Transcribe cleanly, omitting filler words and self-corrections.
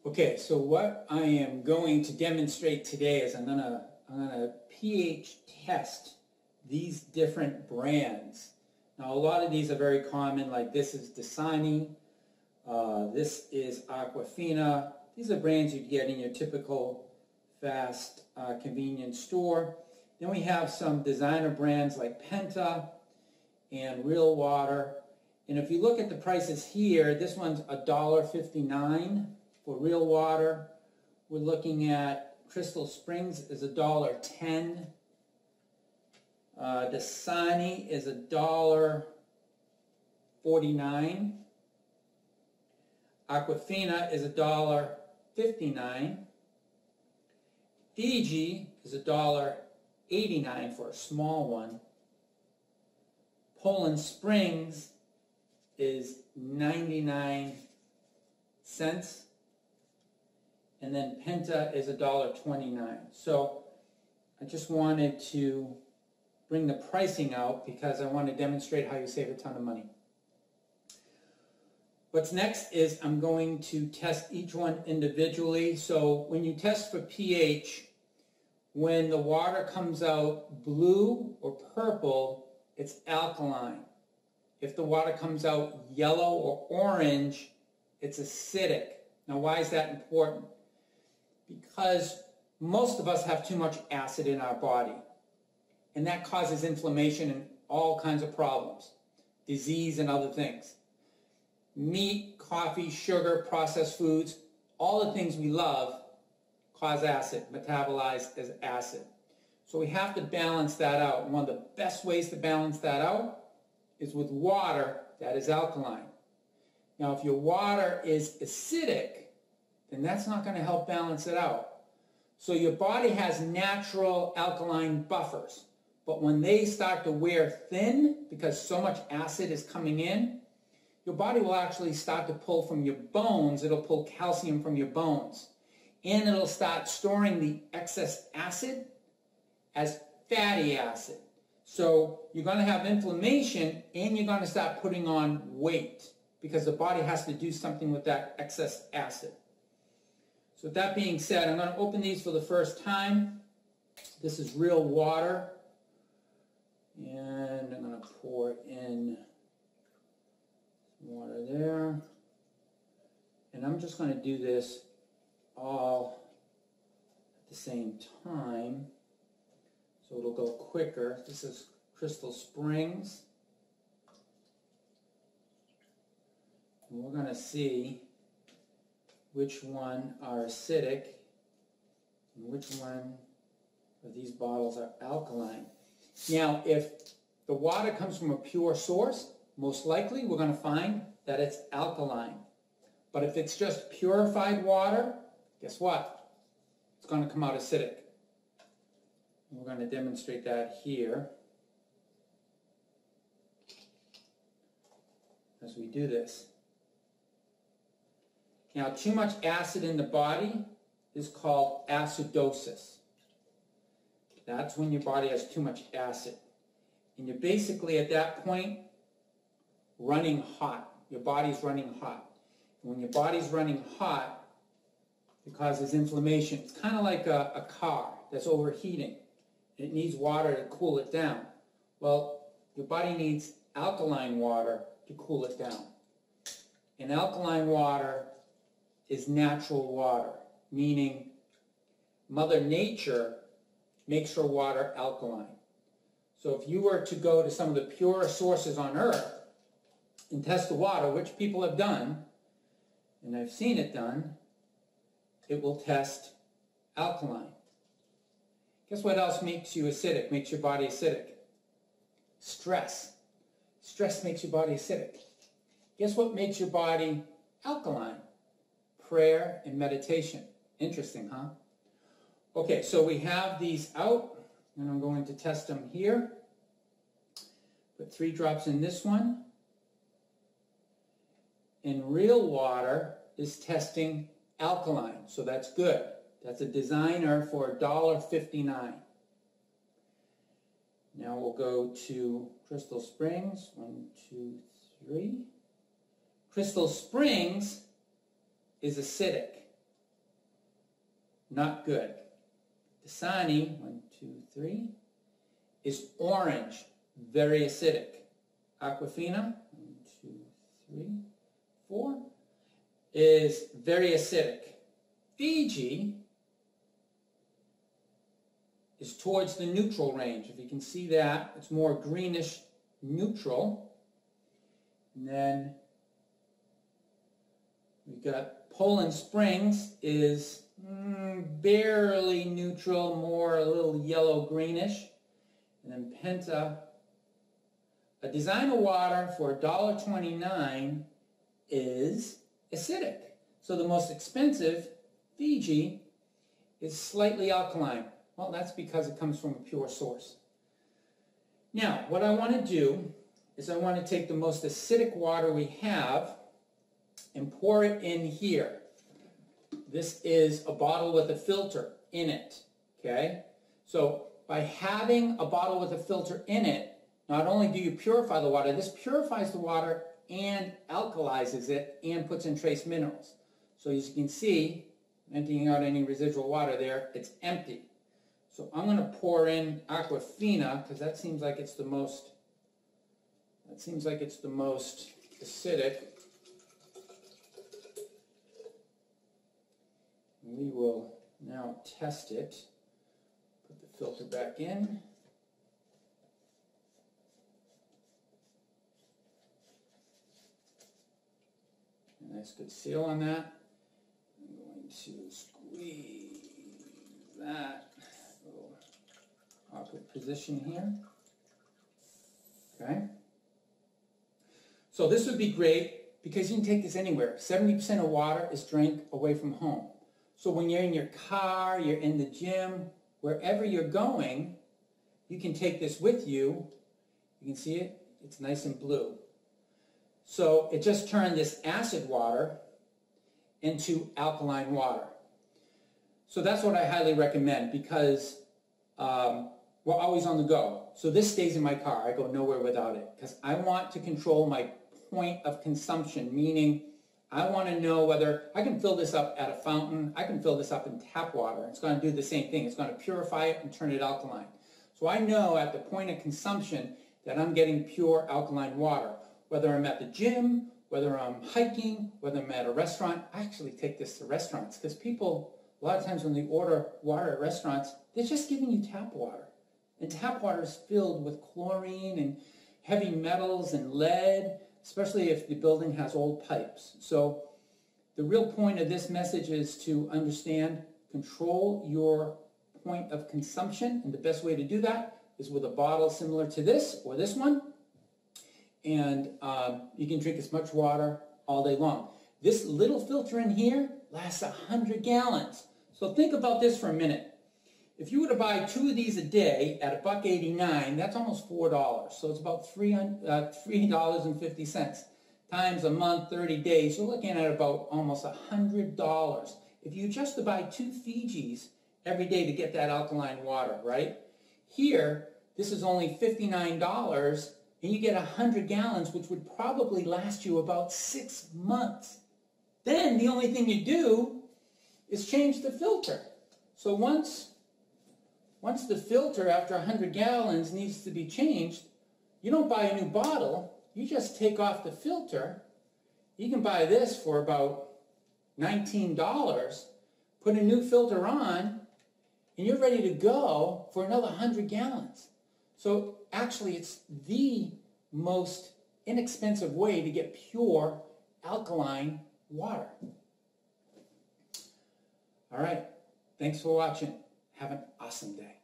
Okay, so what I am going to demonstrate today is I'm gonna pH test these different brands. Now, a lot of these are very common, like this is Dasani, this is Aquafina. These are brands you'd get in your typical fast convenience store. Then we have some designer brands like Penta and Real Water. And if you look at the prices here, this one's $1.59 for Real Water. We're looking at Crystal Springs is $1.10. Dasani is $1.49. Aquafina is $1.59. Fiji is $1.89 for a small one. Poland Springs is 99 cents. And then Penta is $1.29. So I just wanted to bring the pricing out because I want to demonstrate how you save a ton of money. What's next is I'm going to test each one individually. So when you test for pH, when the water comes out blue or purple, it's alkaline. If the water comes out yellow or orange, it's acidic. Now, why is that important? Because most of us have too much acid in our body, and that causes inflammation and all kinds of problems, disease and other things. Meat, coffee, sugar, processed foods, all the things we love cause acid, metabolize as acid. So we have to balance that out. And one of the best ways to balance that out is with water that is alkaline. Now, if your water is acidic, then that's not going to help balance it out. So your body has natural alkaline buffers. But when they start to wear thin, because so much acid is coming in, your body will actually start to pull from your bones. It'll pull calcium from your bones. And it'll start storing the excess acid as fatty acid. So you're going to have inflammation and you're going to start putting on weight because the body has to do something with that excess acid. So with that being said, I'm going to open these for the first time. This is Real Water. And I'm going to pour in some water there. And I'm just going to do this all at the same time, so it'll go quicker. This is Crystal Springs. And we're going to see which one are acidic and which one of these bottles are alkaline. Now, if the water comes from a pure source, most likely we're going to find that it's alkaline. But if it's just purified water, guess what? It's going to come out acidic. And we're going to demonstrate that here as we do this. Now, too much acid in the body is called acidosis. That's when your body has too much acid. And you're basically at that point running hot. Your body's running hot. And when your body's running hot, it causes inflammation. It's kind of like a car that's overheating. It needs water to cool it down. Well, your body needs alkaline water to cool it down. And alkaline water is natural water, meaning Mother Nature makes her water alkaline. So if you were to go to some of the purest sources on earth and test the water, which people have done, and I've seen it done, it will test alkaline. Guess what else makes you acidic, makes your body acidic? Stress. Stress makes your body acidic. Guess what makes your body alkaline? Prayer and meditation. Interesting, huh? Okay, so we have these out, and I'm going to test them here. Put 3 drops in this one. And Real Water is testing alkaline, so that's good. That's a designer for $1.59. Now we'll go to Crystal Springs. 1, 2, 3. Crystal Springs is acidic. not good. Dasani, 1, 2, 3, is orange, very acidic. Aquafina, 1, 2, 3, 4, is very acidic. Fiji is towards the neutral range. If you can see that, it's more greenish neutral. And then we've got Poland Springs is barely neutral, more a little yellow-greenish. And then Penta, a designer water for $1.29 is acidic. So the most expensive, Fiji, is slightly alkaline. Well, that's because it comes from a pure source. Now, what I want to do is I want to take the most acidic water we have and pour it in here. This is a bottle with a filter in it, okay? So by having a bottle with a filter in it, not only do you purify the water, this purifies the water and alkalizes it and puts in trace minerals. So as you can see, emptying out any residual water there, it's empty. So I'm going to pour in Aquafina because that seems like it's the most acidic. We will now test it. Put the filter back in. A nice good seal on that. I'm going to squeeze that little awkward position here. Okay. So this would be great because you can take this anywhere. 70% of water is drank away from home. So when you're in your car, you're in the gym, wherever you're going, you can take this with you. You can see it. It's nice and blue. So it just turned this acid water into alkaline water. So that's what I highly recommend because we're always on the go. So this stays in my car. I go nowhere without it because I want to control my point of consumption, meaning I want to know whether I can fill this up at a fountain, I can fill this up in tap water. It's going to do the same thing. It's going to purify it and turn it alkaline. So I know at the point of consumption that I'm getting pure alkaline water. Whether I'm at the gym, whether I'm hiking, whether I'm at a restaurant. I actually take this to restaurants because people, a lot of times when they order water at restaurants, they're just giving you tap water. And tap water is filled with chlorine and heavy metals and lead, especially if the building has old pipes. So the real point of this message is to understand, control your point of consumption, and the best way to do that is with a bottle similar to this or this one, and you can drink as much water all day long. This little filter in here lasts 100 gallons. So think about this for a minute. If you were to buy 2 of these a day at $1.89, that's almost $4. So it's about $3.50 times a month, 30 days. You're looking at about almost $100. If you just to buy 2 Fijis every day to get that alkaline water, right? Here, this is only $59, and you get 100 gallons, which would probably last you about 6 months. Then the only thing you do is change the filter. So once the filter after 100 gallons needs to be changed, you don't buy a new bottle, you just take off the filter. You can buy this for about $19, put a new filter on, and you're ready to go for another 100 gallons. So actually it's the most inexpensive way to get pure alkaline water. All right, thanks for watching. Have an awesome day.